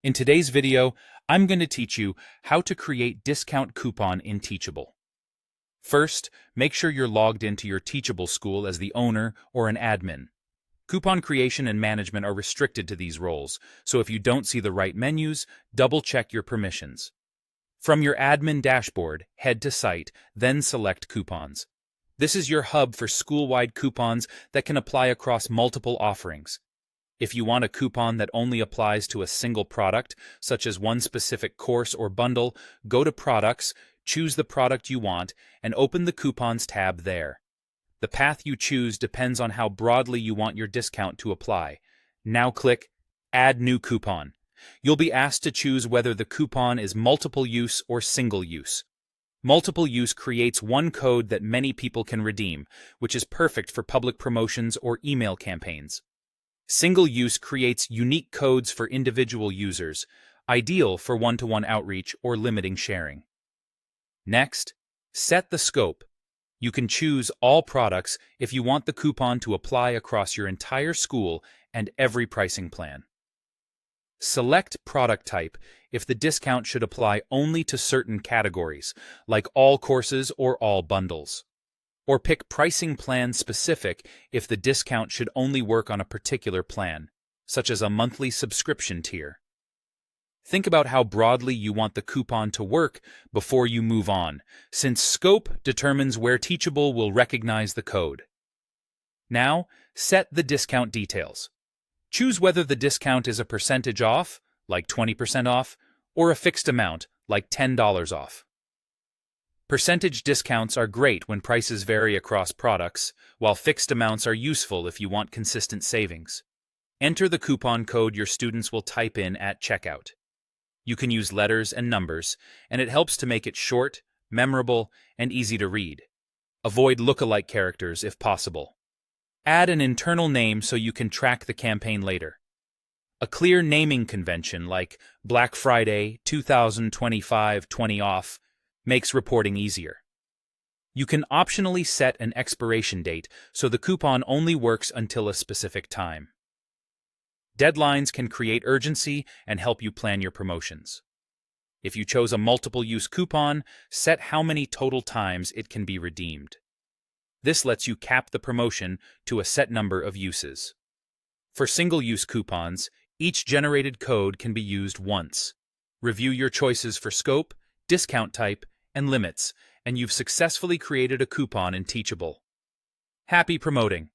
In today's video, I'm going to teach you how to create discount coupon in Teachable. First, make sure you're logged into your Teachable school as the owner or an admin. Coupon creation and management are restricted to these roles, so if you don't see the right menus, double-check your permissions. From your admin dashboard, head to Site, then select Coupons. This is your hub for school-wide coupons that can apply across multiple offerings. If you want a coupon that only applies to a single product, such as one specific course or bundle, go to Products, choose the product you want, and open the Coupons tab there. The path you choose depends on how broadly you want your discount to apply. Now click Add New Coupon. You'll be asked to choose whether the coupon is multiple use or single use. Multiple use creates one code that many people can redeem, which is perfect for public promotions or email campaigns. Single use creates unique codes for individual users, ideal for one-to-one outreach or limiting sharing. Next, set the scope. You can choose all products if you want the coupon to apply across your entire school and every pricing plan. Select product type if the discount should apply only to certain categories, like all courses or all bundles. Or pick pricing plan specific if the discount should only work on a particular plan, such as a monthly subscription tier. Think about how broadly you want the coupon to work before you move on, since scope determines where Teachable will recognize the code. Now, set the discount details. Choose whether the discount is a percentage off, like 20% off, or a fixed amount, like $10 off. Percentage discounts are great when prices vary across products, while fixed amounts are useful if you want consistent savings. Enter the coupon code your students will type in at checkout. You can use letters and numbers, and it helps to make it short, memorable, and easy to read. Avoid lookalike characters if possible. Add an internal name so you can track the campaign later. A clear naming convention like Black Friday 2025 20 off makes reporting easier. You can optionally set an expiration date so the coupon only works until a specific time. Deadlines can create urgency and help you plan your promotions. If you chose a multiple-use coupon, set how many total times it can be redeemed. This lets you cap the promotion to a set number of uses. For single-use coupons, each generated code can be used once. Review your choices for scope, discount type, and limits, and you've successfully created a coupon in Teachable. Happy promoting!